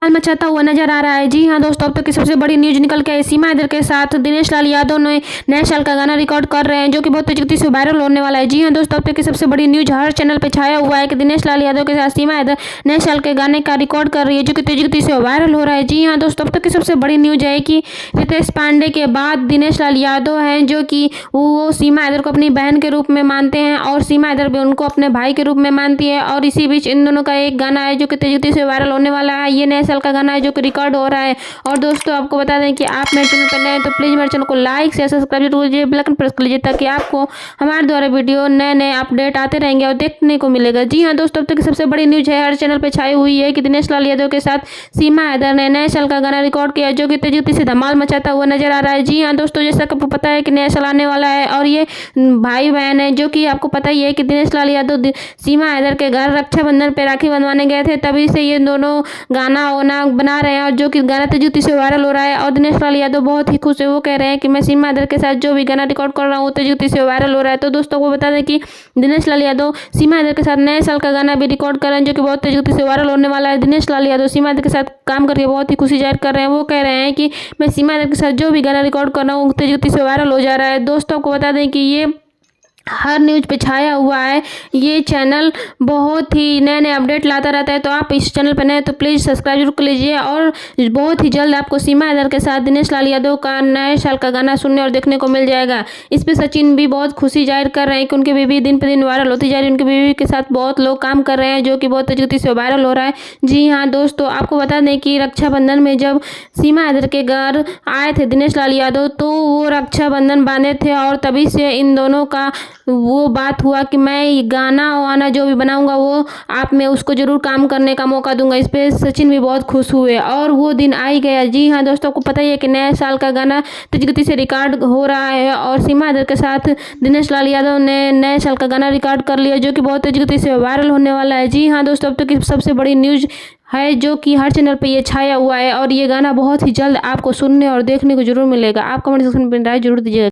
मचाता हुआ नजर आ रहा है। जी हाँ दोस्तों, अब तक की सबसे बड़ी न्यूज निकल के आई। सीमा हैदर के साथ दिनेश लाल यादव ने नए साल का गाना रिकॉर्ड कर रहे हैं, जो कि बहुत तेजी से वायरल होने वाला है। जी हाँ दोस्तों, अब तक की सबसे बड़ी न्यूज हर चैनल पे छाया हुआ है कि दिनेश लाल यादव के साथ सीमा हैदर नए साल के गाने का रिकॉर्ड कर रही है, जो कि तेजी से वायरल हो रहा है। जी हाँ दोस्तों, अब तक की सबसे बड़ी न्यूज है कि रितेश पांडे के बाद दिनेश लाल यादव हैं, जो कि वो सीमा हैदर को अपनी बहन के रूप में मानते हैं और सीमा हैदर भी उनको अपने भाई के रूप में मानती है। और इसी बीच इन दोनों का एक गाना है जो कि तेजी से वायरल होने वाला है। ये नए साल का गाना है जो कि रिकॉर्ड हो रहा है। और दोस्तों, आपको बता दें कि आप मेरे चैनल पर नए हैं तो प्लीज़ मेरे चैनल को लाइक शेयर सब्सक्राइब जरूर कीजिए, बेल आइकन प्रेस कर लीजिए, ताकि आपको हमारे द्वारा वीडियो नए अपडेट आते रहेंगे और देखने को मिलेगा। जी हाँ दोस्तों, अब तक की सबसे बड़ी न्यूज है हर चैनल पर छाई हुई है कि दिनेश लाल यादव के साथ सीमा हैदर ने नए साल का गाना रिकॉर्ड किया, जो कि तेजी से धमाल मचाता हुआ नजर आ रहा है। जी हाँ दोस्तों, जैसा कि आपको पता है कि नया साल आने वाला है और ये भाई बहन है, जो कि आपको पता ही है कि दिनेश लाल यादव सीमा हैदर के घर रक्षाबंधन पे राखी बंधवाने गए थे, तभी से ये दोनों गाना वाना बना रहे हैं और जो कि गाना तेजी से वायरल हो रहा है। और दिनेश लाल यादव बहुत ही खुश है, वो कह रहे हैं कि मैं सीमा हैदर के साथ जो भी गाना रिकॉर्ड कर रहा हूँ तेजी से वायरल हो रहा है। तो दोस्तों को बता दें कि दिनेश लाल यादव सीमा हैदर के साथ नए साल का गाना भी रिकॉर्ड कर रहे हैं, जो कि बहुत तेजी से वायरल होने वाला है। दिनेश लाल यादव सीमा हैदर के साथ काम करके बहुत ही खुशी जाहिर कर रहे हैं। वो कह रहे हैं कि मैं सीमा हैदर के साथ जो भी गाना रिकॉर्ड कर रहा हूँ तेजी से वायरल हो जा रहा है। दोस्तों को बता दें कि ये हर न्यूज पे छाया हुआ है। ये चैनल बहुत ही नए अपडेट लाता रहता है, तो आप इस चैनल पर नए तो प्लीज़ सब्सक्राइब जरूर कर लीजिए। और बहुत ही जल्द आपको सीमा हैदर के साथ दिनेश लाल यादव का नए साल का गाना सुनने और देखने को मिल जाएगा। इस पर सचिन भी बहुत खुशी जाहिर कर रहे हैं कि उनकी बीवी दिन पर दिन वायरल होती जा रही है। उनकी बीवी के साथ बहुत लोग काम कर रहे हैं, जो कि बहुत तेजी से वायरल हो रहा है। जी हाँ दोस्तों, आपको बता दें कि रक्षाबंधन में जब सीमा हैदर के घर आए थे दिनेश लाल यादव, तो वो रक्षाबंधन बांधे थे और तभी से इन दोनों का वो बात हुआ कि मैं गाना वाना जो भी बनाऊंगा वो आप में उसको जरूर काम करने का मौका दूंगा। इस पे सचिन भी बहुत खुश हुए और वो दिन आ ही गया। जी हाँ दोस्तों, आपको पता ही है कि नए साल का गाना तेजी से रिकॉर्ड हो रहा है और सीमा हैदर के साथ दिनेश लाल यादव ने नए साल का गाना रिकॉर्ड कर लिया, जो कि बहुत तेजी से वायरल होने वाला है। जी हाँ दोस्तों, अब तक की सबसे बड़ी न्यूज है जो कि हर चैनल पे ये छाया हुआ है और ये गाना बहुत ही जल्द आपको सुनने और देखने को जरूर मिलेगा। आप कमेंट सेक्शन में राय जरूर दीजिएगा।